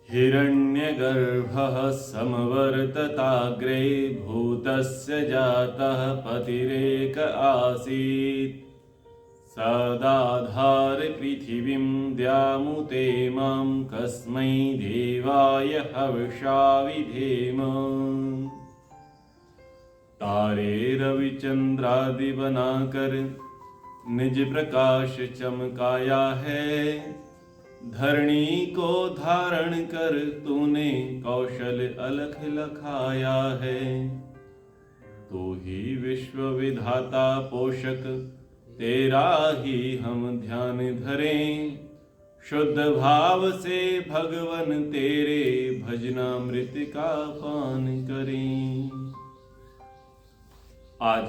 हिरण्यगर्भः समवर्तताग्रे भूतस्य जातः पतिरेक आसीत् सदाधार पृथिवीं द्यामुते मां कस्मै देवाय हविषा विधेम। तारे रविचंद्रादि बनाकर निज प्रकाश चमकाया है, धरणी को धारण कर तूने कौशल अलख लखाया है। तू ही विश्व विधाता पोषक, तेरा ही हम ध्यान धरें। शुद्ध भाव से भगवन तेरे भजनामृत का पान करें। आज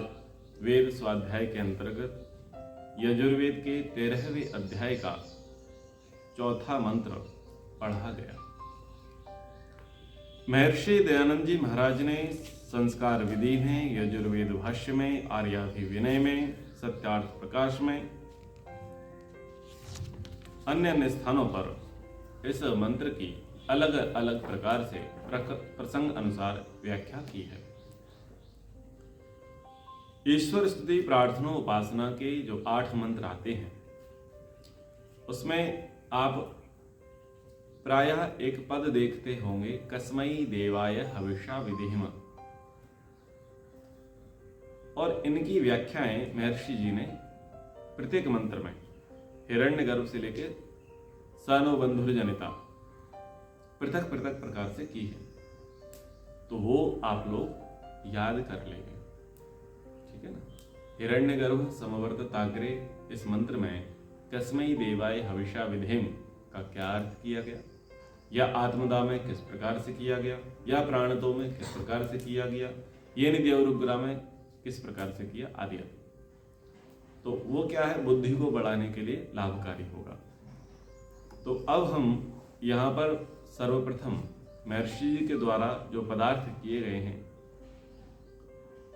वेद स्वाध्याय के अंतर्गत यजुर्वेद के 13वें अध्याय का चौथा मंत्र पढ़ा गया। महर्षि दयानंद जी महाराज ने संस्कार विधि में, यजुर्वेद भाष्य में, आर्याभिविनय में, सत्यार्थ प्रकाश में, अन्य अन्य स्थानों पर इस मंत्र की अलग अलग प्रकार से प्रसंग अनुसार व्याख्या की है। ईश्वर स्तुति प्रार्थना उपासना के जो 8 मंत्र आते हैं उसमें आप प्रायः एक पद देखते होंगे, कस्मै देवाय हविषा विधेम। और इनकी व्याख्याएं महर्षि जी ने प्रत्येक मंत्र में हिरण्यगर्भ से लेकर सनो बंधुर जनिता पृथक पृथक प्रकार से की है, तो वो आप लोग याद कर लेंगे, ठीक है ना। हिरण्यगर्भ समवर्तताग्रे इस मंत्र में कस्मै देवाय हविषा विधेम का क्या अर्थ किया गया, या आत्मदा में किस प्रकार से किया गया, या प्राणतो में किस प्रकार से किया गया, ये निधि और उग्रा में किस प्रकार से किया आदि। तो वो क्या है, बुद्धि को बढ़ाने के लिए लाभकारी होगा। तो अब हम यहाँ पर सर्वप्रथम महर्षि जी के द्वारा जो पदार्थ किए गए हैं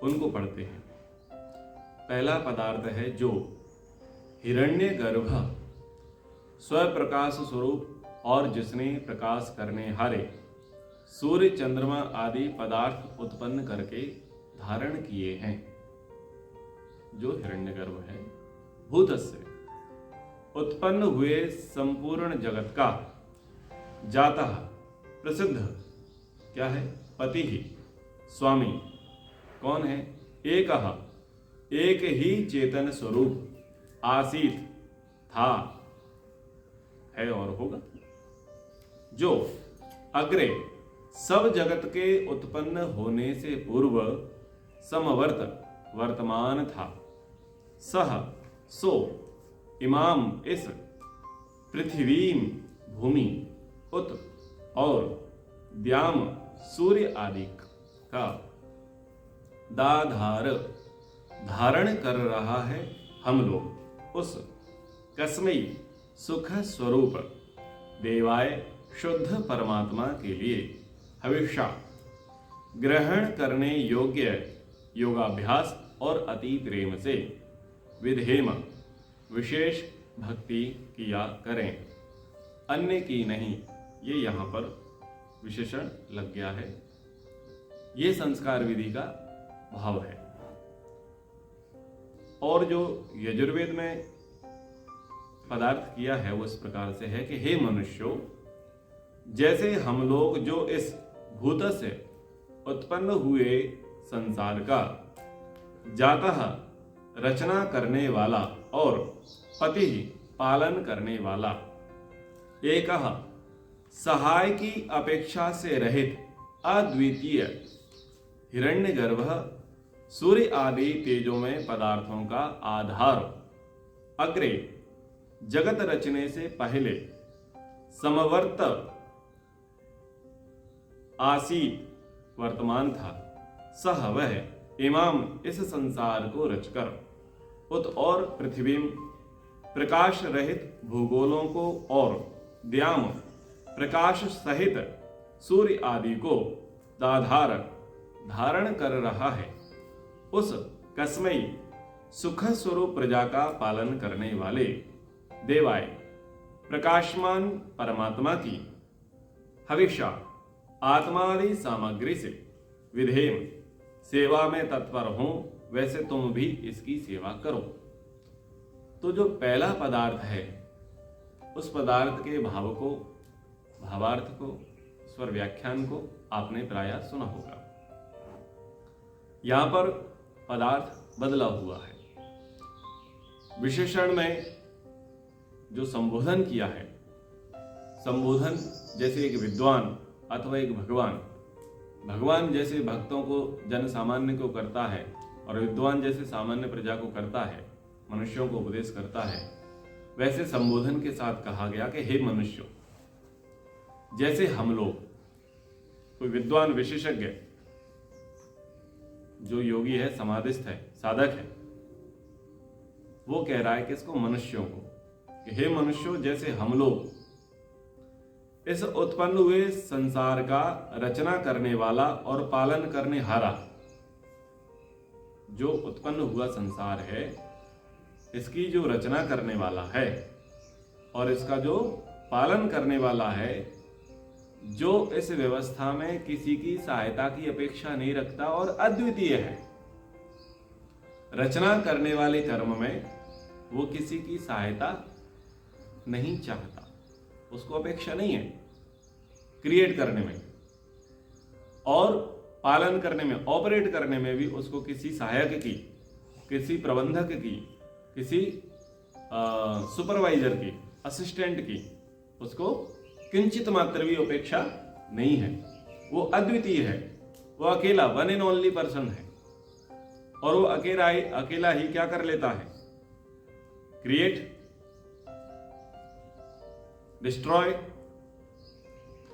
उनको पढ़ते हैं। पहला पदार्थ है जो हिरण्यगर्भ, स्वप्रकाश स्वरूप और जिसने प्रकाश करने हारे सूर्य चंद्रमा आदि पदार्थ उत्पन्न करके धारण किए हैं। जो हिरण्यगर्भ है, भूतस्य उत्पन्न हुए संपूर्ण जगत का जाता प्रसिद्ध क्या है, पति ही स्वामी कौन है, एक ही चेतन स्वरूप आसीत था, है और होगा। जो अग्रे सब जगत के उत्पन्न होने से पूर्व समवर्त वर्तमान था, सह सो इमाम इस पृथ्वीम भूमि उत और द्याम सूर्य आदि का दाधार धारण कर रहा है हम लोग। उस कस्मै सुख स्वरूप देवाय शुद्ध परमात्मा के लिए हविषा ग्रहण करने योग्य योगाभ्यास और अति प्रेम से विधेम विशेष भक्ति किया करें, अन्य की नहीं। ये यहाँ पर विशेषण लग गया है। ये संस्कार विधि का भाव है। और जो यजुर्वेद में पदार्थ किया है वो इस प्रकार से है कि हे मनुष्यों, जैसे हम लोग जो इस भूत से उत्पन्न हुए संसार का जाता रचना करने वाला और पति पालन करने वाला, एक सहाय की अपेक्षा से रहित अद्वितीय हिरण्यगर्भ सूर्य आदि तेजोमय पदार्थों का आधार अग्रे जगत रचने से पहले समवर्त आसीत वर्तमान था, सह वह इमाम इस संसार को रचकर उत और पृथ्वी प्रकाश रहित भूगोलों को और द्याम प्रकाश सहित सूर्य आदि को दाधार धारण कर रहा है। उस कस्मै सुख स्वरूप प्रजा का पालन करने वाले देवाय प्रकाशमान परमात्मा की हमेशा आत्मादि सामग्री से विधेम सेवा में तत्पर हो, वैसे तुम भी इसकी सेवा करो। तो जो पहला पदार्थ है उस पदार्थ के भाव को, भावार्थ को, स्वर व्याख्यान को आपने प्रायः सुना होगा। यहां पर पदार्थ बदला हुआ है। विशेषण में जो संबोधन किया है, संबोधन जैसे एक विद्वान अथवा एक भगवान जैसे भक्तों को, जन सामान्य को करता है, और विद्वान जैसे सामान्य प्रजा को करता है, मनुष्यों को उपदेश करता है, वैसे संबोधन के साथ कहा गया कि हे मनुष्यों, जैसे हम लोग, कोई विद्वान विशेषज्ञ जो योगी है, समाधिस्थ है, साधक है, वो कह रहा है कि इसको मनुष्यों को, कि हे मनुष्यों, जैसे हम लोग इस उत्पन्न हुए संसार का रचना करने वाला और पालन करने हारा, जो उत्पन्न हुआ संसार है इसकी जो रचना करने वाला है और इसका जो पालन करने वाला है, जो इस व्यवस्था में किसी की सहायता की अपेक्षा नहीं रखता और अद्वितीय है। रचना करने वाले कर्म में वो किसी की सहायता नहीं चाहता, उसको अपेक्षा नहीं है क्रिएट करने में, और पालन करने में, ऑपरेट करने में भी उसको किसी सहायक की, किसी प्रबंधक की, किसी सुपरवाइजर की, असिस्टेंट की, उसको किंचित मात्र भी अपेक्षा नहीं है। वो अद्वितीय है, वो अकेला, वन एंड ओनली पर्सन है, और वो अकेला ही क्या कर लेता है? क्रिएट, डिस्ट्रॉय,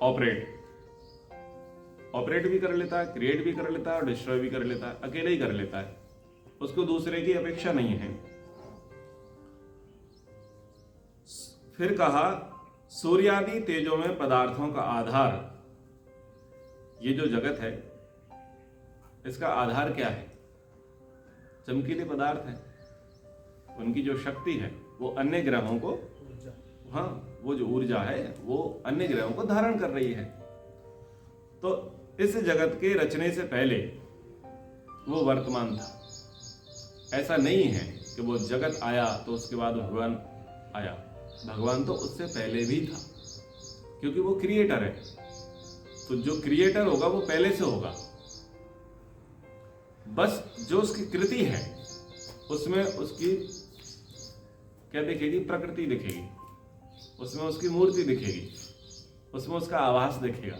ऑपरेट भी कर लेता है, क्रिएट भी कर लेता है और डिस्ट्रॉय भी कर लेता है, अकेले ही कर लेता है, उसको दूसरे की अपेक्षा नहीं है। फिर कहा सूर्यादि तेजों में पदार्थों का आधार, ये जो जगत है इसका आधार क्या है? चमकीले पदार्थ है, उनकी जो शक्ति है वो अन्य ग्रहों को, हाँ, वो जो ऊर्जा है वो अन्य ग्रहों को धारण कर रही है। तो इस जगत के रचने से पहले वो वर्तमान था। ऐसा नहीं है कि वो जगत आया तो उसके बाद भगवान आया। भगवान तो उससे पहले भी था, क्योंकि वो क्रिएटर है। तो जो क्रिएटर होगा वो पहले से होगा, बस जो उसकी कृति है उसमें उसकी क्या दिखेगी? प्रकृति दिखेगी, उसमें उसकी मूर्ति दिखेगी, उसमें उसका आभास दिखेगा।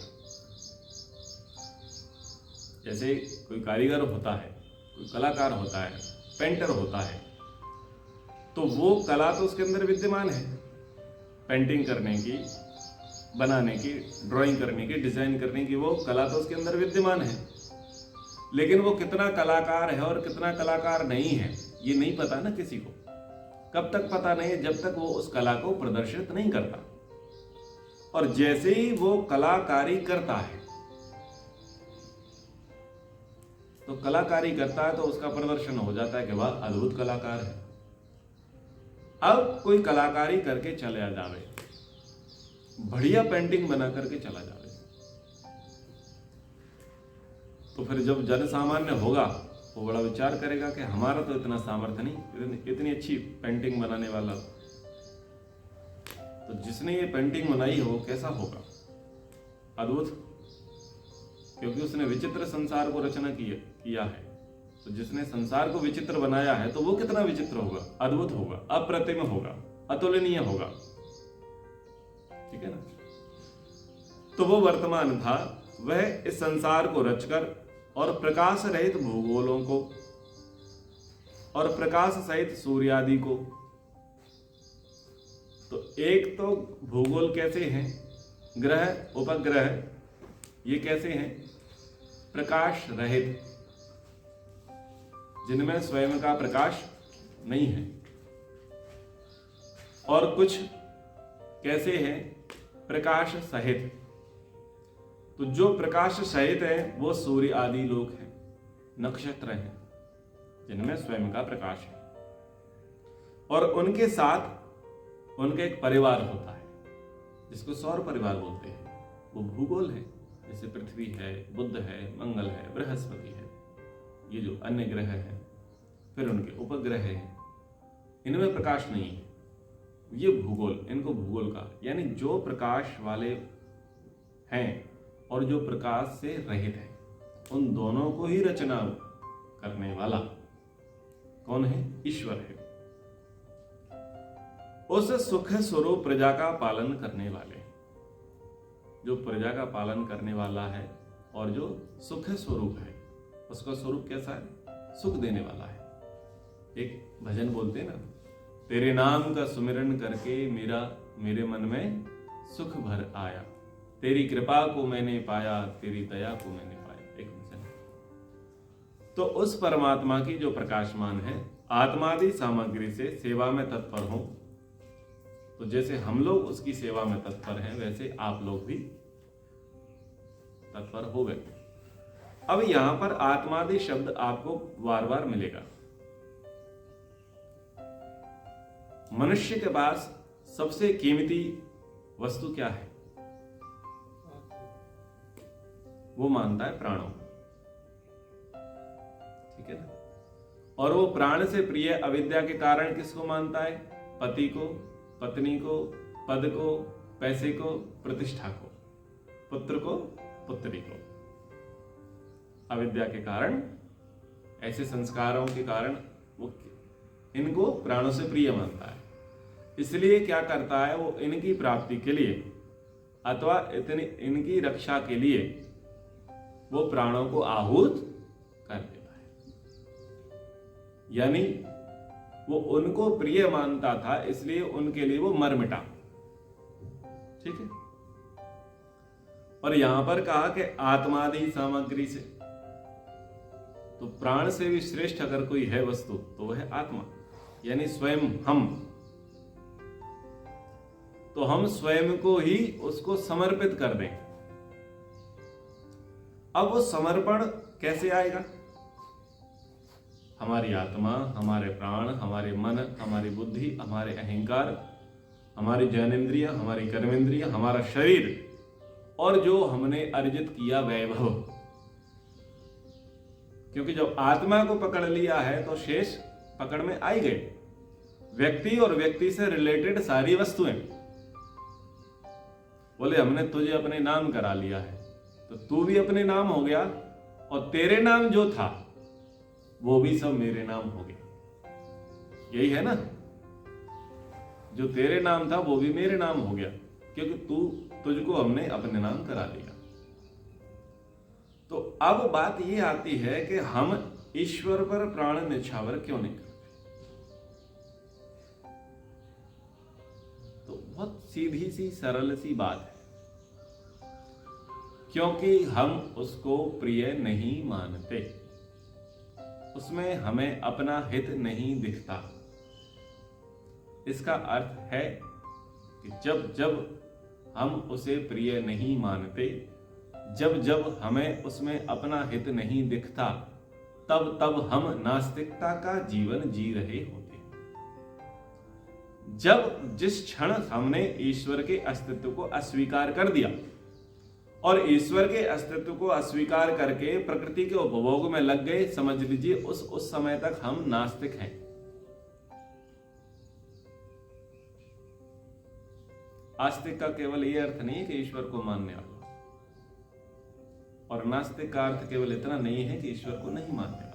जैसे कोई कारीगर होता है, कोई कलाकार होता है, पेंटर होता है, तो वो कला तो उसके अंदर विद्यमान है, पेंटिंग करने की, बनाने की, ड्राइंग करने की, डिजाइन करने की, वो कला तो उसके अंदर विद्यमान है। लेकिन वो कितना कलाकार है और कितना कलाकार नहीं है ये नहीं पता ना किसी को। कब तक पता नहीं है? जब तक वो उस कला को प्रदर्शित नहीं करता। और जैसे ही वो कलाकारी करता है, तो कलाकारी करता है तो उसका प्रदर्शन हो जाता है कि वह अद्भुत कलाकार है। अब कोई कलाकारी करके चले जावे, बढ़िया पेंटिंग बना करके चला जावे, तो फिर जब जन सामान्य होगा वो बड़ा विचार करेगा कि हमारा तो इतना सामर्थ्य नहीं, इतनी अच्छी पेंटिंग बनाने वाला। तो जिसने ये पेंटिंग बनाई हो कैसा होगा? अद्भुत, क्योंकि उसने विचित्र संसार को रचना किया है। तो जिसने संसार को विचित्र बनाया है तो वो कितना विचित्र होगा? अद्भुत होगा, अप्रतिम होगा, अतुलनीय होगा। ठीक है ना? तो वो वर्तमान था, वह इस संसार को रचकर और प्रकाश रहित भूगोलों को और प्रकाश सहित सूर्यादि को, तो एक तो भूगोल कैसे हैं? ग्रह, उपग्रह, ये कैसे हैं? प्रकाश रहित, जिनमें स्वयं का प्रकाश नहीं है। और कुछ कैसे हैं? प्रकाश सहित। तो जो प्रकाश सहित है वो सूर्य आदि लोक हैं, नक्षत्र हैं, जिनमें स्वयं का प्रकाश है। और उनके साथ उनका एक परिवार होता है जिसको सौर परिवार बोलते हैं। वो भूगोल है, जैसे पृथ्वी है, बुध है, मंगल है, बृहस्पति है, ये जो अन्य ग्रह हैं, फिर उनके उपग्रह हैं, इनमें प्रकाश नहीं है। ये भूगोल, इनको भूगोल का, यानी जो प्रकाश वाले हैं और जो प्रकाश से रहित है, उन दोनों को ही रचना करने वाला कौन है? ईश्वर है। उस सुख स्वरूप प्रजा का पालन करने वाले, जो प्रजा का पालन करने वाला है और जो सुख स्वरूप है, उसका स्वरूप कैसा है? सुख देने वाला है। एक भजन बोलते हैं ना, तेरे नाम का सुमिरन करके मेरे मन में सुख भर आया, तेरी कृपा को मैंने पाया, तेरी दया को मैंने पाया। एक भजन। तो उस परमात्मा की जो प्रकाशमान है, आत्मादि सामग्री से सेवा में तत्पर हो, तो जैसे हम लोग उसकी सेवा में तत्पर हैं, वैसे आप लोग भी तत्पर हो गए। अब यहां पर आत्मादि शब्द आपको बार बार मिलेगा। मनुष्य के पास सबसे कीमती वस्तु क्या है? वो मानता है प्राणों, ठीक है ना। और वो प्राण से प्रिय अविद्या के कारण किसको मानता है? पति को, पत्नी को, पद को, पैसे को, प्रतिष्ठा को, पुत्र को, पुत्री को। अविद्या के कारण, ऐसे संस्कारों के कारण वो इनको प्राणों से प्रिय मानता है। इसलिए क्या करता है? वो इनकी प्राप्ति के लिए अथवा इनकी रक्षा के लिए वो प्राणों को आहूत कर देता है। यानी वो उनको प्रिय मानता था, इसलिए उनके लिए वो मर मिटा, ठीक है। और यहां पर कहा कि आत्मादि सामग्री से, तो प्राण से भी श्रेष्ठ अगर कोई है वस्तु तो वह है आत्मा, यानी स्वयं हम। तो हम स्वयं को ही उसको समर्पित कर दें। अब वो समर्पण कैसे आएगा? हमारी आत्मा, हमारे प्राण, हमारे मन, हमारी बुद्धि, हमारे अहंकार, हमारी ज्ञानेंद्रिय, हमारी कर्मेंद्रिय, हमारा शरीर और जो हमने अर्जित किया वैभव। क्योंकि जब आत्मा को पकड़ लिया है तो शेष पकड़ में आई गए। व्यक्ति और व्यक्ति से रिलेटेड सारी वस्तुएं। बोले हमने तुझे अपने नाम करा लिया है, तो तू भी अपने नाम हो गया, और तेरे नाम जो था वो भी सब मेरे नाम हो गया। यही है ना, जो तेरे नाम था वो भी मेरे नाम हो गया, क्योंकि तुझको हमने अपने नाम करा लिया। तो अब बात ये आती है कि हम ईश्वर पर प्राण न्यौछावर क्यों नहीं करते? तो बहुत सीधी सी सरल सी बात है, क्योंकि हम उसको प्रिय नहीं मानते, उसमें हमें अपना हित नहीं दिखता। इसका अर्थ है कि जब जब हम उसे प्रिय नहीं मानते, जब जब हमें उसमें अपना हित नहीं दिखता, तब तब हम नास्तिकता का जीवन जी रहे होते हैं। जब जिस क्षण हमने ईश्वर के अस्तित्व को अस्वीकार कर दिया और ईश्वर के अस्तित्व को अस्वीकार करके प्रकृति के उपभोग में लग गए, समझ लीजिए उस समय तक हम नास्तिक हैं। आस्तिक का केवल यह अर्थ नहीं है कि ईश्वर को मानने वाला, और नास्तिक का अर्थ केवल इतना नहीं है कि ईश्वर को नहीं मानने वाला।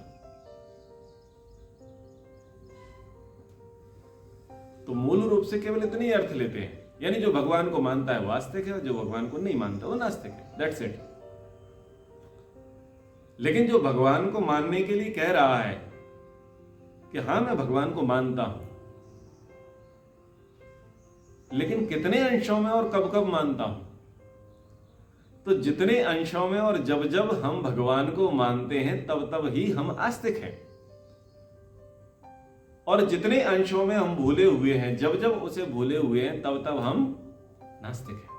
तो मूल रूप से केवल इतने ही अर्थ लेते हैं, यानी जो भगवान को मानता है वो आस्तिक है, जो भगवान को नहीं मानता वो नास्तिक है। That's it. लेकिन जो भगवान को मानने के लिए कह रहा है कि हां मैं भगवान को मानता हूं, लेकिन कितने अंशों में और कब कब मानता हूं? तो जितने अंशों में और जब जब हम भगवान को मानते हैं तब तब ही हम आस्तिक हैं, और जितने अंशों में हम भूले हुए हैं, जब जब उसे भूले हुए हैं, तब तब हम नास्तिक हैं।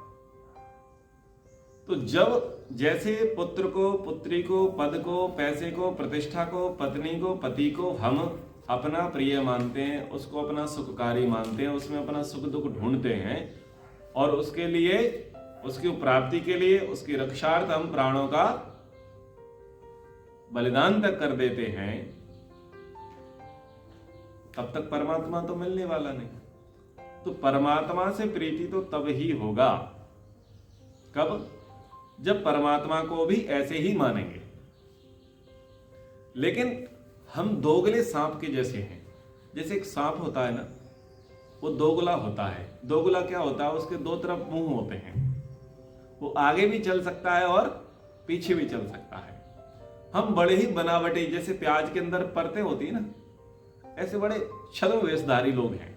तो जब जैसे पुत्र को, पुत्री को, पद को, पैसे को, प्रतिष्ठा को, पत्नी को, पति को हम अपना प्रिय मानते हैं, उसको अपना सुखकारी मानते हैं, उसमें अपना सुख दुख ढूंढते हैं और उसके लिए, उसकी प्राप्ति के लिए, उसकी रक्षार्थ हम प्राणों का बलिदान तक कर देते हैं, तब तक परमात्मा तो मिलने वाला नहीं। तो परमात्मा से प्रीति तो तब ही होगा, कब? जब परमात्मा को भी ऐसे ही मानेंगे। लेकिन हम दोगले सांप के जैसे हैं। जैसे एक सांप होता है ना, वो दोगला होता है। दोगला क्या होता है? उसके दो तरफ मुंह होते हैं, वो आगे भी चल सकता है और पीछे भी चल सकता है। हम बड़े ही बनावटी, जैसे प्याज के अंदर परतें होती है ना, ऐसे बड़े छद्म वेशधारी लोग हैं।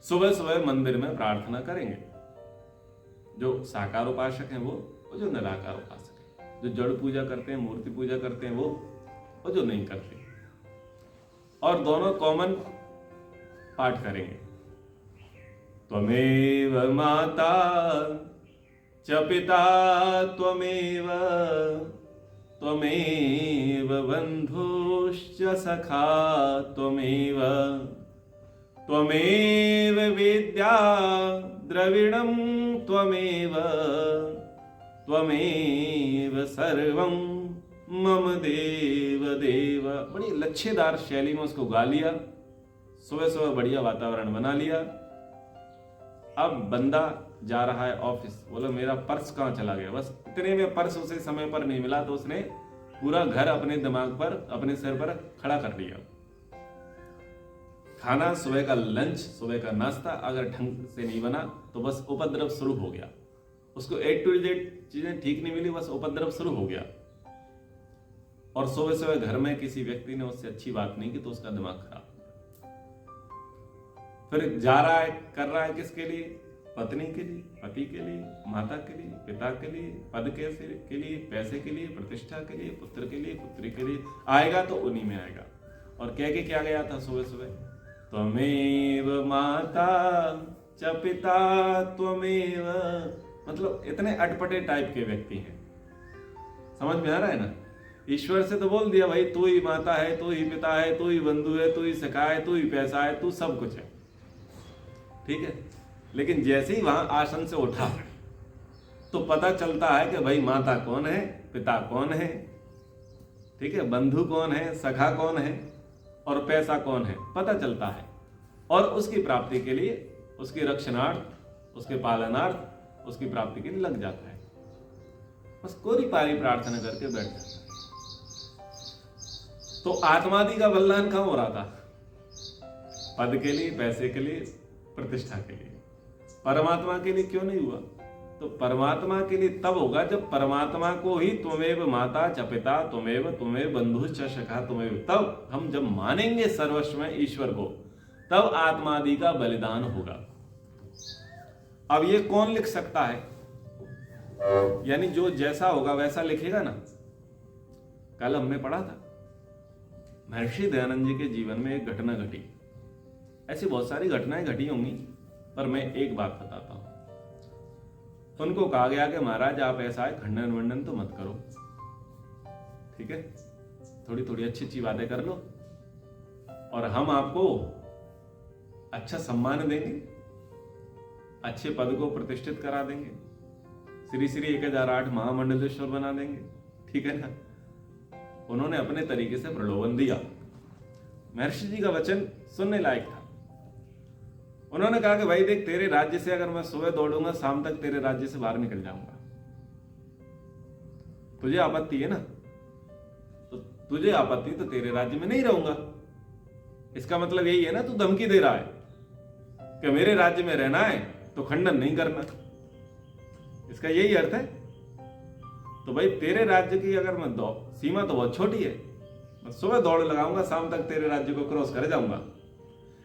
सुबह सुबह मंदिर में प्रार्थना करेंगे, जो साकार उपासक हैं वो, और जो निराकार उपासक हैं, जो जड़ पूजा करते हैं, मूर्ति पूजा करते हैं वो, और जो नहीं करते। और दोनों कॉमन पाठ करेंगे, त्वमेव माता च पिता त्वमेव, त्वमेव बन्धुश्च सखा त्वमेव, त्वमेव विद्या द्रविणं त्वमेव, त्वमेव सर्वं मम देव देव। बड़ी लच्छेदार शैली में उसको गा लिया, सुबह सुबह बढ़िया वातावरण बना लिया। अब बंदा जा रहा है ऑफिस, बोला मेरा पर्स कहाँ चला गया? बस इतने में पर्स उसे समय पर नहीं मिला, तो उसने पूरा घर अपने दिमाग पर, अपने सिर पर खड़ा कर लिया। खाना, सुबह का लंच, सुबह का नाश्ता अगर ढंग से नहीं बना तो बस उपद्रव शुरू हो गया। उसको A to Z चीजें ठीक नहीं मिली, बस उपद्रव शुरू हो गया। और सुबह सुबह घर में किसी व्यक्ति ने उससे अच्छी बात नहीं की तो उसका दिमाग खराब। फिर जा रहा है, कर रहा है किसके लिए? पत्नी के लिए, पति के लिए, माता के लिए, पिता के लिए, पद के लिए, पैसे के लिए, प्रतिष्ठा के लिए, पुत्र के लिए, पुत्री के लिए। आएगा तो उन्हीं में आएगा। और कह के क्या गया था सुबह सुबह? त्वमेव माता च पिता त्वमेव। मतलब इतने अटपटे टाइप के व्यक्ति हैं। समझ में आ रहा है ना? ईश्वर से तो बोल दिया भाई तू ही माता है, तू ही पिता है, तू ही बंधु है, तू ही सखा है, तू ही पैसा है, तू सब कुछ है, ठीक है। लेकिन जैसे ही वहां आसन से उठा तो पता चलता है कि भाई माता कौन है, पिता कौन है, ठीक है, बंधु कौन है, सखा कौन है और पैसा कौन है, पता चलता है। और उसकी प्राप्ति के लिए, उसके रक्षणार्थ, उसके पालनार्थ, उसकी प्राप्ति के लिए लग जाता है। बस कोरी पारी प्रार्थना करके बैठ जाता है। तो आत्मादि का बलिदान कहां हो रहा था? पद के लिए, पैसे के लिए, प्रतिष्ठा के लिए। परमात्मा के लिए क्यों नहीं हुआ? तो परमात्मा के लिए तब होगा जब परमात्मा को ही त्वमेव माता च पिता त्वमेव बंधु च सखा त्वमेव, तब हम जब मानेंगे सर्वस्व में ईश्वर को, तब आत्मादि का बलिदान होगा। अब ये कौन लिख सकता है? यानी जो जैसा होगा वैसा लिखेगा ना। कल हमने पढ़ा था महर्षि दयानंद जी के जीवन में एक घटना घटी। ऐसी बहुत सारी घटनाएं घटी होंगी, पर मैं एक बात बताता हूं। उनको कहा गया कि महाराज आप ऐसा है, खंडन वंडन तो मत करो, ठीक है, थोड़ी थोड़ी अच्छी अच्छी बातें कर लो और हम आपको अच्छा सम्मान देंगे, अच्छे पद को प्रतिष्ठित करा देंगे, श्री श्री 1008 महामंडलेश्वर बना देंगे, ठीक है ना। उन्होंने अपने तरीके से प्रलोभन दिया। महर्षि जी का वचन सुनने लायक था। उन्होंने कहा कि भाई देख, तेरे राज्य से अगर मैं सुबह दौड़ूंगा, शाम तक तेरे राज्य से बाहर निकल जाऊंगा, तुझे आपत्ति है ना? तो तुझे आपत्ति तो तेरे राज्य में नहीं रहूंगा। इसका मतलब यही है ना, तू धमकी दे रहा है कि मेरे राज्य में रहना है तो खंडन नहीं करना। इसका यही अर्थ है। तो भाई तेरे राज्य की अगर मैं सीमा तो बहुत छोटी है, मैं सुबह दौड़ लगाऊंगा, शाम तक तेरे राज्य को क्रॉस कर जाऊंगा।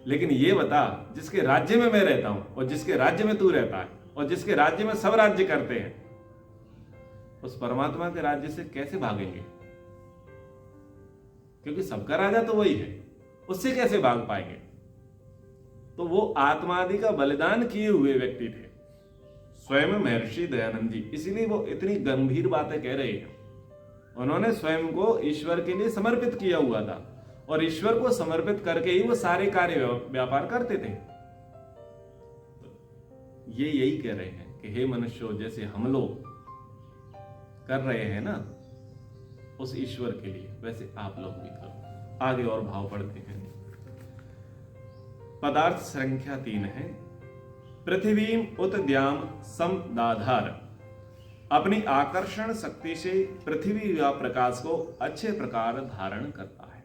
लेकिन ये बता, जिसके राज्य में मैं रहता हूं और जिसके राज्य में तू रहता है और जिसके राज्य में सब राज्य करते हैं, उस परमात्मा के राज्य से कैसे भागेंगे? क्योंकि सबका राजा तो वही है, उससे कैसे भाग पाएंगे? तो वो आत्मादि का बलिदान किए हुए व्यक्ति थे स्वयं महर्षि दयानंद जी। इसीलिए वो इतनी गंभीर बातें कह रहे हैं। उन्होंने स्वयं को ईश्वर के लिए समर्पित किया हुआ था और ईश्वर को समर्पित करके ही वो सारे कार्य व्यापार करते थे। ये यही कह रहे हैं कि हे मनुष्यों, जैसे हम लोग कर रहे हैं ना उस ईश्वर के लिए, वैसे आप लोग भी करो। आगे और भाव पढ़ते हैं। पदार्थ संख्या 3 है। पृथ्वीम उत द्याम सम दाधार। अपनी आकर्षण शक्ति से पृथ्वी या प्रकाश को अच्छे प्रकार धारण करता है।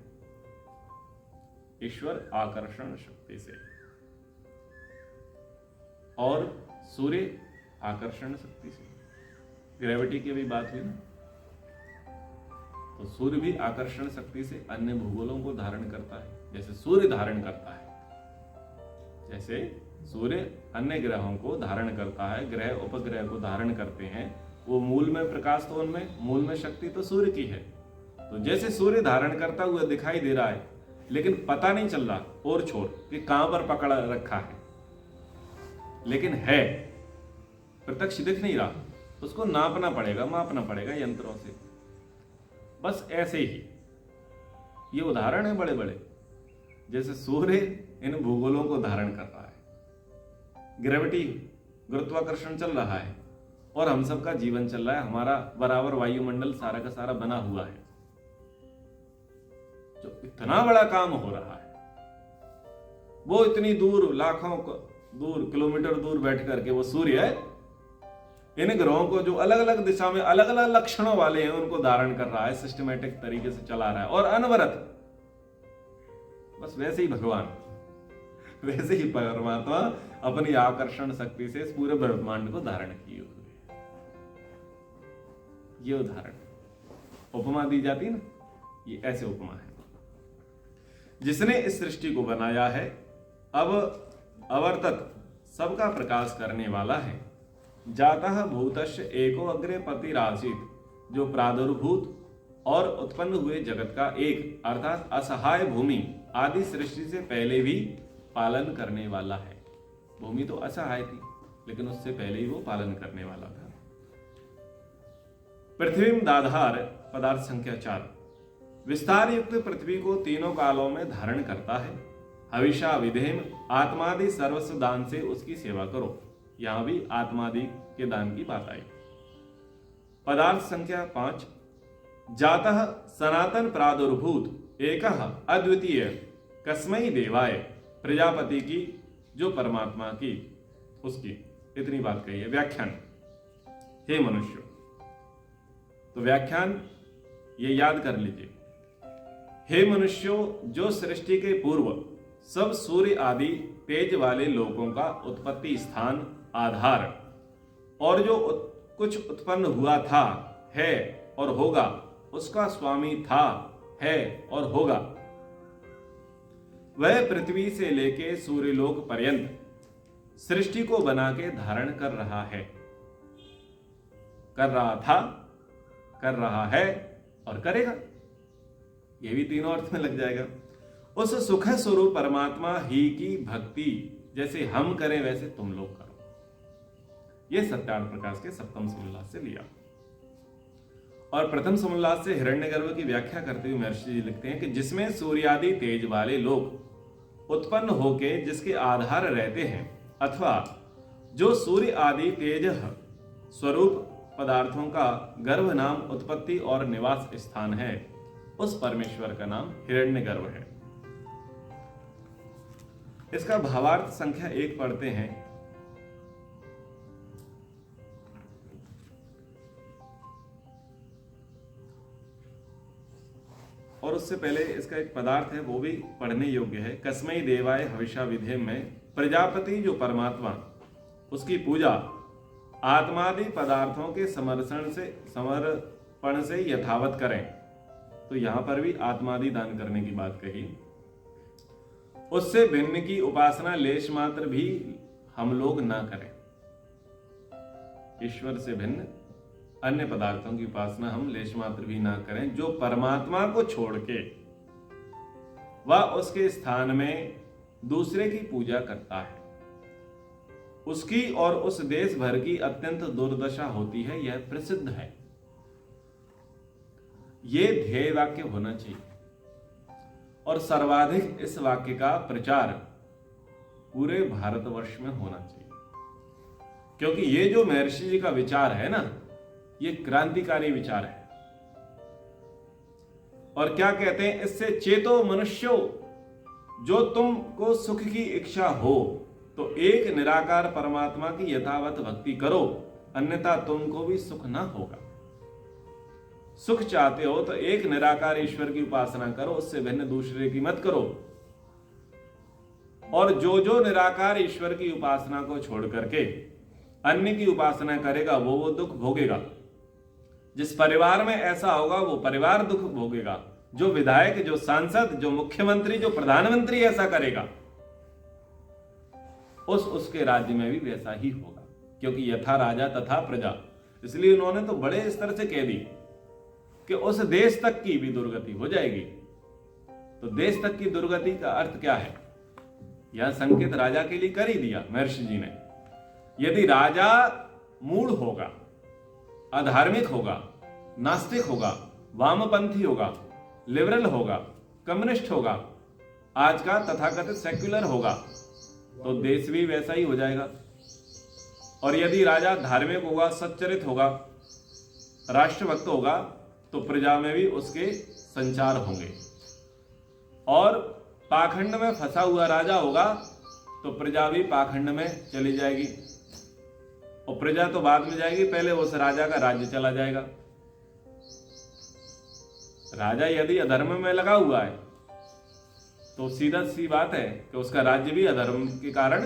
ईश्वर आकर्षण शक्ति से, और सूर्य आकर्षण शक्ति से। ग्रेविटी की भी बात हुई ना, तो सूर्य भी आकर्षण शक्ति से अन्य भूगोलों को धारण करता है, जैसे सूर्य धारण करता है। जैसे सूर्य अन्य ग्रहों को धारण करता है, ग्रह उपग्रह को धारण करते हैं। वो मूल में प्रकाश तो उनमें, मूल में शक्ति तो सूर्य की है। तो जैसे सूर्य धारण करता हुआ दिखाई दे रहा है, लेकिन पता नहीं चल रहा और छोर कि कहां पर पकड़ रखा है, लेकिन है, प्रत्यक्ष दिख नहीं रहा, उसको नापना पड़ेगा, मापना पड़ेगा यंत्रों से। बस ऐसे ही ये उदाहरण है बड़े बड़े, जैसे सूर्य इन भूगोलों को धारण कर रहा है, ग्रेविटी गुरुत्वाकर्षण चल रहा है, और हम सबका जीवन चल रहा है, हमारा बराबर वायुमंडल सारा का सारा बना हुआ है। जो इतना बड़ा काम हो रहा है, वो इतनी दूर, लाखों दूर, किलोमीटर दूर बैठ करके वो सूर्य है इन ग्रहों को, जो अलग अलग दिशा में अलग अलग लक्षणों वाले हैं, उनको धारण कर रहा है, सिस्टमेटिक तरीके से चला रहा है, और अनवरत। बस वैसे ही भगवान, वैसे ही परमात्मा अपनी आकर्षण शक्ति से इस पूरे ब्रह्मांड को धारण किए हुए है। ये उदाहरण उपमा दी जाती ना, ये ऐसे उपमा है। जिसने इस सृष्टि को बनाया है, अब अवर्तक सबका प्रकाश करने वाला है। जातः भूतस्य एको अग्रे पतिरासीत। जो प्रादुर्भूत और उत्पन्न हुए जगत का एक, अर्थात असहाय भूमि आदि सृष्टि से पहले भी पालन करने वाला है। भूमि तो असहाय थी, लेकिन उससे पहले ही वो पालन करने वाला था। पृथ्वी दाधार, पदार्थ संख्या 4। विस्तार युक्त पृथ्वी को तीनों कालों में धारण करता है। हविषा विधेम, आत्मादि सर्वस्व दान से उसकी सेवा करो। यहां भी आत्मादि के दान की बात आई। पदार्थ संख्या 5। जातः सनातन प्रादुर्भूत एकः अद्वितीय कस्मै देवाय। प्रजापति की, जो परमात्मा की, उसकी इतनी बात कही है। व्याख्यान। हे मनुष्य, तो व्याख्यान ये याद कर लीजिए। हे मनुष्यों, जो सृष्टि के पूर्व सब सूर्य आदि तेज वाले लोगों का उत्पत्ति स्थान, आधार, और जो कुछ उत्पन्न हुआ था, है और होगा, उसका स्वामी था, है और होगा, वह पृथ्वी से लेके सूर्यलोक पर्यंत सृष्टि को बना के धारण कर रहा है, कर रहा था, कर रहा है और करेगा। ये भी तीनों अर्थ में लग जाएगा। उस सुख स्वरूप परमात्मा ही की भक्ति जैसे हम करें वैसे तुम लोग करो। यह सत्यार्थ प्रकाश के सप्तम समोल्लास से लिया। और प्रथम समोल्लास से हिरण्यगर्भ की व्याख्या करते हुए महर्षि जी लिखते हैं कि जिसमें सूर्यादि तेज वाले लोग उत्पन्न होके जिसके आधार रहते हैं, अथवा जो सूर्य आदि तेज स्वरूप पदार्थों का गर्भ नाम उत्पत्ति और निवास स्थान है, उस परमेश्वर का नाम हिरण्यगर्भ है। इसका भावार्थ संख्या 1 पढ़ते हैं। और उससे पहले इसका एक पदार्थ है, वो भी पढ़ने योग्य है। कस्मै देवाय हविषा विधेम में प्रजापति जो परमात्मा, उसकी पूजा आत्मादि पदार्थों के समर्पण से यथावत करें। तो यहां पर भी आत्मादि दान करने की बात कही। उससे भिन्न की उपासना लेश मात्र भी हम लोग ना करें। ईश्वर से भिन्न अन्य पदार्थों की उपासना हम लेश मात्र भी ना करें। जो परमात्मा को छोड़ के वह उसके स्थान में दूसरे की पूजा करता है, उसकी और उस देश भर की अत्यंत दुर्दशा होती है। यह प्रसिद्ध है। यह ध्येय वाक्य होना चाहिए। और सर्वाधिक इस वाक्य का प्रचार पूरे भारतवर्ष में होना चाहिए, क्योंकि ये जो महर्षि जी का विचार है ना, ये क्रांतिकारी विचार है। और क्या कहते हैं, इससे चेतो मनुष्यो, जो तुमको सुख की इच्छा हो तो एक निराकार परमात्मा की यथावत भक्ति करो, अन्यथा तुमको भी सुख ना होगा। सुख चाहते हो तो एक निराकार ईश्वर की उपासना करो, उससे भिन्न दूसरे की मत करो। और जो जो निराकार ईश्वर की उपासना को छोड़ करके अन्य की उपासना करेगा वो दुख भोगेगा। जिस परिवार में ऐसा होगा वो परिवार दुख भोगेगा। जो विधायक, जो सांसद, जो मुख्यमंत्री, जो प्रधानमंत्री ऐसा करेगा, उसके राज्य में भी वैसा ही होगा, क्योंकि यथा राजा तथा प्रजा। इसलिए उन्होंने तो बड़े स्तर से कह दी कि उस देश तक की भी दुर्गति हो जाएगी। तो देश तक की दुर्गति का अर्थ क्या है, यह संकेत राजा के लिए कर ही दिया महर्षि जी ने। यदि राजा मूढ़ होगा, अधार्मिक होगा, नास्तिक होगा, वामपंथी होगा, लिबरल होगा, कम्युनिस्ट होगा, आज का तथाकथित सेक्युलर होगा, तो देश भी वैसा ही हो जाएगा। और यदि राजा धार्मिक होगा, सच्चरित होगा, राष्ट्रभक्त होगा, तो प्रजा में भी उसके संचार होंगे। और पाखंड में फंसा हुआ राजा होगा तो प्रजा भी पाखंड में चली जाएगी, और प्रजा तो बाद में जाएगी, पहले उस राजा का राज्य चला जाएगा। राजा यदि अधर्म में लगा हुआ है तो सीधा सी बात है कि उसका राज्य भी अधर्म के कारण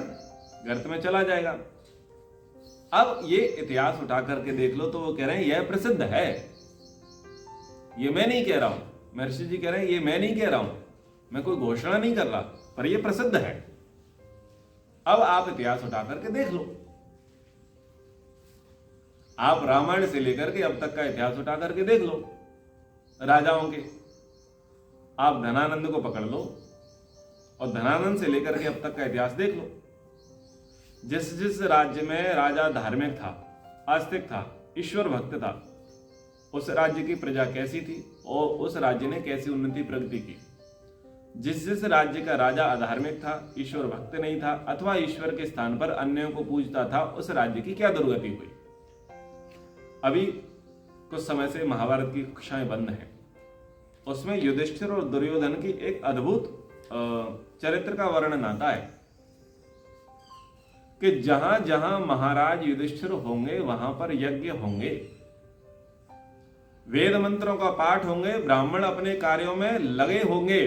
गर्त में चला जाएगा। अब ये इतिहास उठा करके देख लो तो वो कह रहे हैं यह प्रसिद्ध है, ये मैं नहीं कह रहा हूं। महर्षि जी कह रहे हैं ये मैं नहीं कह रहा हूं, मैं कोई घोषणा नहीं कर रहा, पर ये प्रसिद्ध है। अब आप इतिहास उठा करके देख लो, आप रामायण से लेकर के अब तक का इतिहास उठा करके देख लो राजाओं के। आप धनानंद को पकड़ लो और धनानंद से लेकर के अब तक का इतिहास देख लो। जिस जिस राज्य में राजा धार्मिक था, आस्तिक था, ईश्वर भक्त था, उस राज्य की प्रजा कैसी थी और उस राज्य ने कैसी उन्नति प्रगति की। जिस जिस राज्य का राजा अधार्मिक था, ईश्वर भक्त नहीं था, अथवा ईश्वर के स्थान पर अन्यों को पूजता था, उस राज्य की क्या दुर्गति हुई। अभी कुछ समय से महाभारत की कक्षाएं बंद हैं, उसमें युधिष्ठिर और दुर्योधन की एक अद्भुत चरित्र का वर्णन आता है कि जहां जहां महाराज युधिष्ठिर होंगे वहां पर यज्ञ होंगे, वेद मंत्रों का पाठ होंगे, ब्राह्मण अपने कार्यों में लगे होंगे,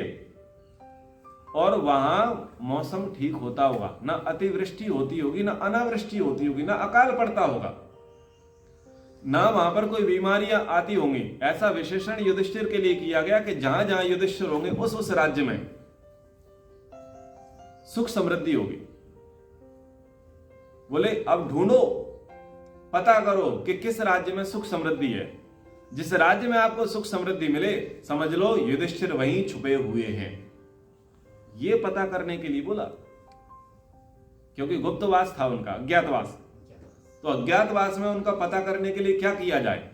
और वहां मौसम ठीक होता होगा, ना अतिवृष्टि होती होगी, ना अनावृष्टि होती होगी, ना अकाल पड़ता होगा, ना वहां पर कोई बीमारियां आती होंगी। ऐसा विशेषण युधिष्ठिर के लिए किया गया कि जहां जहां युधिष्ठिर होंगे उस राज्य में सुख समृद्धि होगी। बोले अब ढूंढो, पता करो कि किस राज्य में सुख समृद्धि है। जिस राज्य में आपको सुख समृद्धि मिले, समझ लो युधिष्ठिर वहीं छुपे हुए हैं। ये पता करने के लिए बोला, क्योंकि गुप्तवास था उनका, अज्ञातवास। तो अज्ञातवास में उनका पता करने के लिए क्या किया जाए।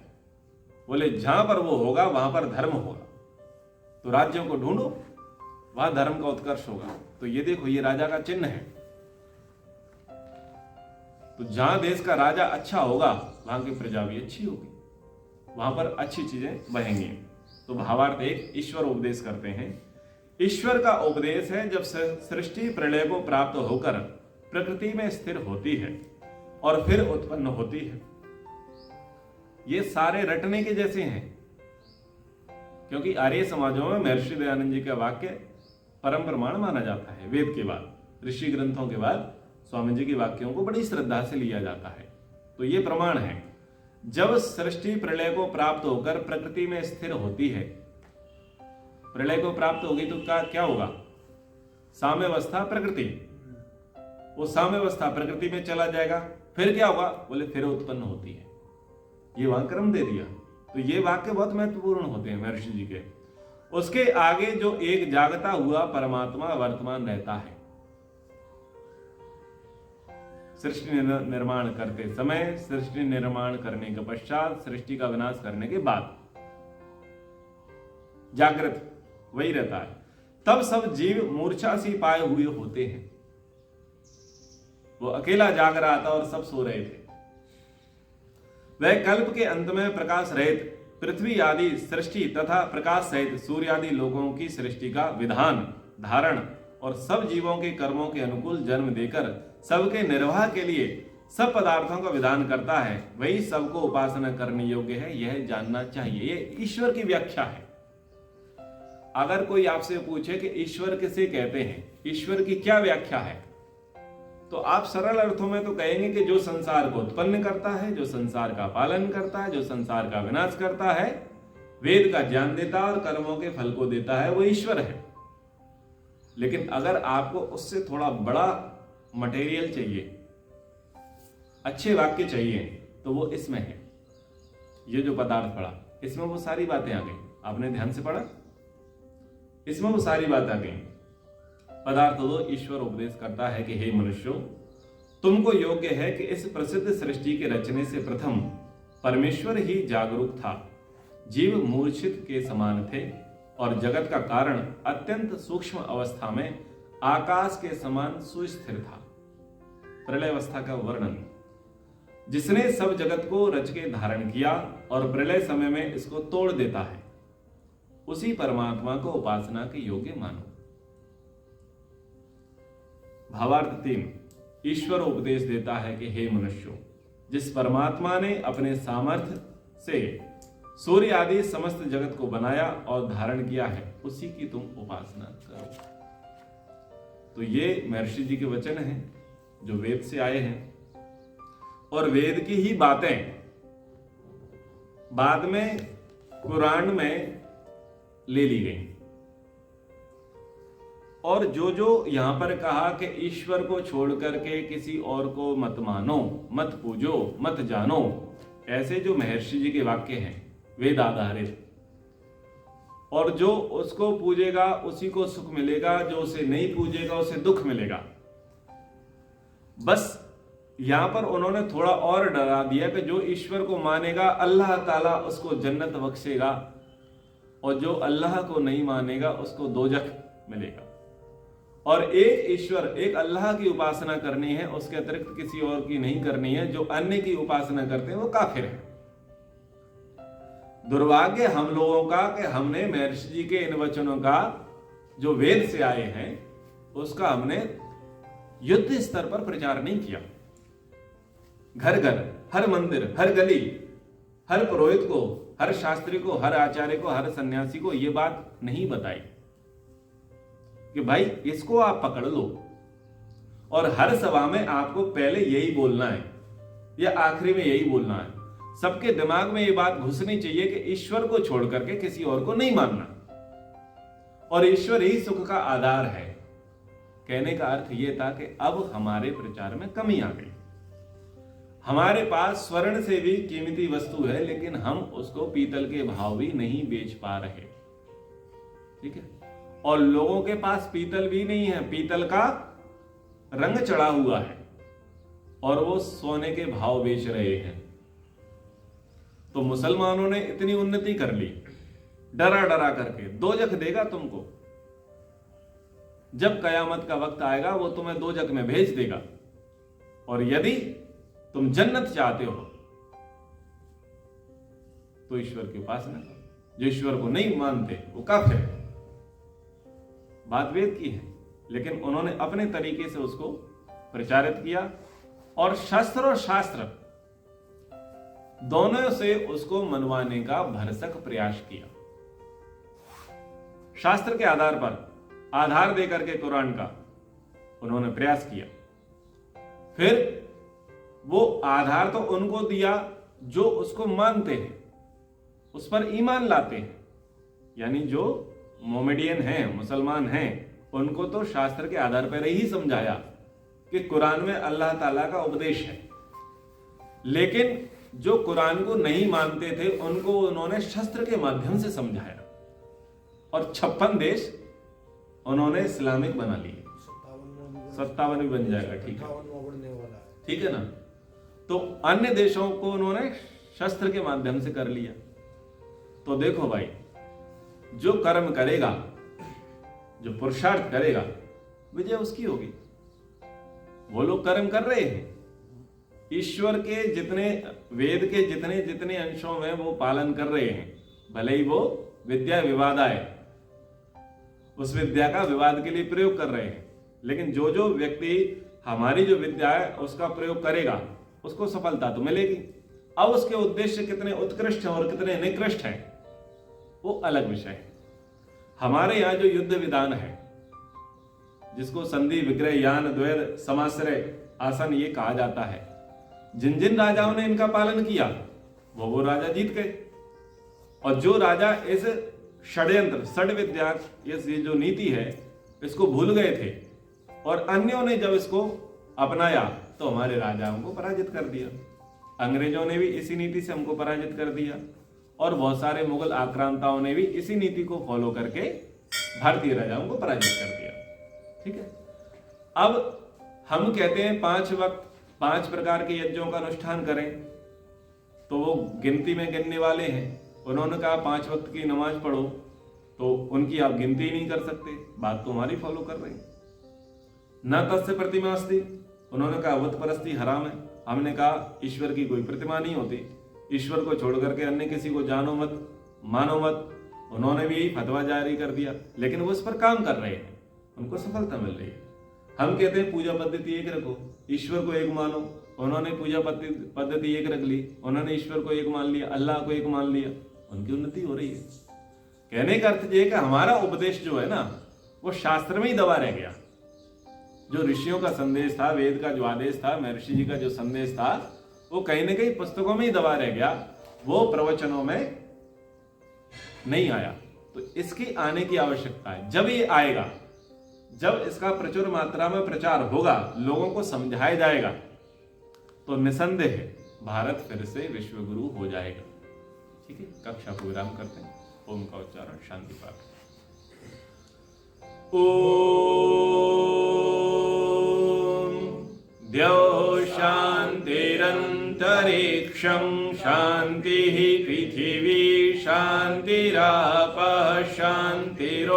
बोले जहां पर वो होगा वहां पर धर्म होगा, तो राज्यों को ढूंढो, वहां धर्म का उत्कर्ष होगा। तो ये देखो, ये राजा का चिन्ह है। तो जहां देश का राजा अच्छा होगा वहां की प्रजा भी अच्छी होगी, वहां पर अच्छी चीजें बहेंगी। तो भावार्थ एक ईश्वर उपदेश करते हैं। ईश्वर का उपदेश है जब सृष्टि प्रलय को प्राप्त होकर प्रकृति में स्थिर होती है और फिर उत्पन्न होती है। ये सारे रटने के जैसे हैं, क्योंकि आर्य समाजों में महर्षि दयानंद जी का वाक्य परम प्रमाण माना जाता है। वेद के बाद, ऋषि ग्रंथों के बाद स्वामी जी के वाक्यों को बड़ी श्रद्धा से लिया जाता है। तो ये प्रमाण है, जब सृष्टि प्रलय को प्राप्त होकर प्रकृति में स्थिर होती है, प्रलय को प्राप्त होगी तो क्या होगा, साम्यावस्था प्रकृति, वो साम्यावस्था प्रकृति में चला जाएगा। फिर क्या होगा, बोले फिर उत्पन्न होती है। ये वहां क्रम दे दिया। तो ये वाक्य बहुत महत्वपूर्ण होते हैं महर्षि जी के। उसके आगे जो एक जागता हुआ परमात्मा वर्तमान रहता है, सृष्टि निर्माण करते समय, सृष्टि निर्माण करने के पश्चात, सृष्टि का विनाश करने के बाद, जागृत वही रहता है। तब सब जीव मूर्छा सी पाए हुए होते हैं। वो अकेला जाग रहा था और सब सो रहे थे। वह कल्प के अंत में प्रकाश रहित पृथ्वी आदि सृष्टि तथा प्रकाश सहित सूर्य आदि लोगों की सृष्टि का विधान, धारण और सब जीवों के कर्मों के अनुकूल जन्म देकर सबके निर्वाह के लिए सब पदार्थों का विधान करता है। वही सबको उपासना करने योग्य है, यह जानना चाहिए। ये ईश्वर की व्याख्या है। अगर कोई आपसे पूछे कि ईश्वर किसे कहते हैं, ईश्वर की क्या व्याख्या है, तो आप सरल अर्थों में तो कहेंगे कि जो संसार को उत्पन्न करता है, जो संसार का पालन करता है, जो संसार का विनाश करता है, वेद का ज्ञान देता है और कर्मों के फल को देता है, वो ईश्वर है। लेकिन अगर आपको उससे थोड़ा बड़ा मटेरियल चाहिए, अच्छे वाक्य चाहिए, तो वो इसमें है। ये जो पदार्थ पढ़ा, इसमें वो सारी बातें आ गई। आपने ध्यान से पढ़ा, इसमें वो सारी बातें आ गई। पदार्थ दो ईश्वर उपदेश करता है कि हे मनुष्यों, तुमको योग्य है कि इस प्रसिद्ध सृष्टि के रचने से प्रथम परमेश्वर ही जागरूक था। जीव मूर्छित के समान थे और जगत का कारण अत्यंत सूक्ष्म अवस्था में आकाश के समान सुस्थिर था। प्रलय अवस्था का वर्णन, जिसने सब जगत को रच के धारण किया और प्रलय समय में इसको तोड़ देता है, उसी परमात्मा को उपासना के योग्य मानो। भावार्थ 3, ईश्वर उपदेश देता है कि हे मनुष्यों, जिस परमात्मा ने अपने सामर्थ्य से सूर्य आदि समस्त जगत को बनाया और धारण किया है, उसी की तुम उपासना करो। तो ये महर्षि जी के वचन हैं जो वेद से आए हैं, और वेद की ही बातें बाद में कुरान में ले ली गई। और जो जो यहां पर कहा कि ईश्वर को छोड़ करके किसी और को मत मानो, मत पूजो, मत जानो, ऐसे जो महर्षि जी के वाक्य हैं वेद आधारित, और जो उसको पूजेगा उसी को सुख मिलेगा, जो उसे नहीं पूजेगा उसे दुख मिलेगा। बस यहां पर उन्होंने थोड़ा और डरा दिया कि जो ईश्वर को मानेगा अल्लाह ताला उसको जन्नत बख्शेगा, और जो अल्लाह को नहीं मानेगा उसको दोजख मिलेगा। और एक ईश्वर, एक अल्लाह की उपासना करनी है, उसके अतिरिक्त किसी और की नहीं करनी है। जो अन्य की उपासना करते हैं वो काफिर है। दुर्भाग्य हम लोगों का कि हमने महर्षि जी के इन वचनों का जो वेद से आए हैं उसका हमने युद्ध स्तर पर प्रचार नहीं किया। घर घर, हर मंदिर, हर गली, हर पुरोहित को, हर शास्त्री को, हर आचार्य को, हर सन्यासी को यह बात नहीं बताई कि भाई इसको आप पकड़ लो, और हर सभा में आपको पहले यही बोलना है या आखिरी में यही बोलना है। सबके दिमाग में ये बात घुसनी चाहिए कि ईश्वर को छोड़ करके किसी और को नहीं मानना, और ईश्वर ही सुख का आधार है। कहने का अर्थ यह था कि अब हमारे प्रचार में कमी आ गई। हमारे पास स्वर्ण से भी कीमती वस्तु है, लेकिन हम उसको पीतल के भाव भी नहीं बेच पा रहे। ठीक है, और लोगों के पास पीतल भी नहीं है, पीतल का रंग चढ़ा हुआ है, और वो सोने के भाव बेच रहे हैं। तो मुसलमानों ने इतनी उन्नति कर ली, डरा डरा करके, दोजख देगा तुमको, जब कयामत का वक्त आएगा वो तुम्हें दोजख में भेज देगा, और यदि तुम जन्नत चाहते हो तो ईश्वर की उपासना करो। जो ईश्वर को नहीं मानते वो काफिर है। बात वेद की है, लेकिन उन्होंने अपने तरीके से उसको प्रचारित किया, और शस्त्र और शास्त्र दोनों से उसको मनवाने का भरसक प्रयास किया। शास्त्र के आधार पर आधार देकर के कुरान का उन्होंने प्रयास किया। फिर वो आधार तो उनको दिया जो उसको मानते हैं, उस पर ईमान लाते हैं, यानी जो मोमेडियन हैं, मुसलमान हैं, उनको तो शास्त्र के आधार पर ही समझाया कि कुरान में अल्लाह ताला का उपदेश है। लेकिन जो कुरान को नहीं मानते थे उनको उन्होंने शस्त्र के माध्यम से समझाया, और 56 देश उन्होंने इस्लामिक बना लिए। 57 भी बन जाएगा, ठीक है, ठीक है ना। तो अन्य देशों को उन्होंने शस्त्र के माध्यम से कर लिया। तो देखो भाई, जो कर्म करेगा जो पुरुषार्थ करेगा विजय उसकी होगी। वो लोग कर्म कर रहे हैं, ईश्वर के जितने, वेद के जितने जितने अंशों में वो पालन कर रहे हैं, भले ही वो विद्या विवादाय, उस विद्या का विवाद के लिए प्रयोग कर रहे हैं, लेकिन जो जो व्यक्ति हमारी जो विद्या है उसका प्रयोग करेगा उसको सफलता तो मिलेगी। अब उसके उद्देश्य कितने उत्कृष्ट हैं और कितने निकृष्ट हैं वो अलग विषय है। हमारे यहाँ जो युद्ध विधान है, जिसको संधि विग्रह यान द्वैर समाश्रय आसन ये कहा जाता है, जिन जिन राजाओं ने इनका पालन किया वो राजा जीत गए। और जो राजा इस षड्यंत्र षड विद्या, ये जो नीति है इसको भूल गए थे और अन्यों ने जब इसको अपनाया तो हमारे राजाओं को पराजित कर दिया। अंग्रेजों ने भी इसी नीति से हमको पराजित कर दिया और बहुत सारे मुगल आक्रांताओं ने भी इसी नीति को फॉलो करके भारतीय राजाओं को पराजित कर दिया। ठीक है, अब हम कहते हैं 5 वक्त 5 प्रकार के यज्ञों का अनुष्ठान करें, तो वो गिनती में गिनने वाले हैं। उन्होंने कहा 5 वक्त की नमाज पढ़ो, तो उनकी आप गिनती ही नहीं कर सकते, बात तो हमारी फॉलो कर रहे हैं। न तस्य प्रतिमा अस्ति, उन्होंने कहा बुत परस्ती हराम है। हमने कहा ईश्वर की कोई प्रतिमा नहीं होती, ईश्वर को छोड़ करके अन्य किसी को जानो मत, मानो मत। उन्होंने भी यही फतवा जारी कर दिया, लेकिन वो इस पर काम कर रहे हैं, उनको सफलता मिल रही है। हम कहते हैं पूजा पद्धति एक रखो, ईश्वर को एक मानो। उन्होंने पूजा पद्धति एक रख ली, उन्होंने ईश्वर को एक मान लिया, अल्लाह को एक मान लिया, उनकी उन्नति हो रही है। कहने का अर्थ ये है कि हमारा उपदेश जो है ना वो शास्त्र में ही दबा रह गया। जो ऋषियों का संदेश था, वेद का जो आदेश था, महर्षि जी का जो संदेश था, वो कहीं ना कहीं पुस्तकों में ही दबा रह गया, वो प्रवचनों में नहीं आया। तो इसकी आने की आवश्यकता है। जब ये आएगा, जब इसका प्रचुर मात्रा में प्रचार होगा, लोगों को समझाया जाएगा, तो निसंदेह भारत फिर से विश्व गुरु हो जाएगा। ठीक है, कक्षा को विराम करते हैं। ओम का उच्चारण शांति पाठ। ओम द्यौ शांतिरंतरिक्षं शांतिः पृथिवी शांतिरापः शांतिरोषधयः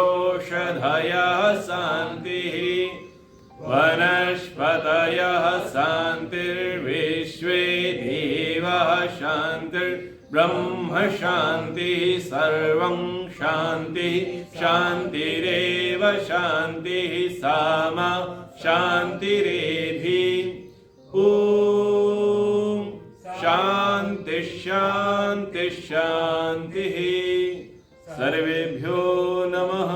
शांतिः वनस्पतयः शांतिर्विश्वे देवाः शांतिर्ब्रह्म शांतिः सर्वं शांतिः शांतिरेव शांतिः सामा शांतिरेधि। ओम शांति शांति शांतिः। सर्वेभ्यो नमः।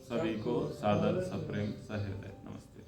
सभी को सादर सप्रेम सहृदय नमस्ते।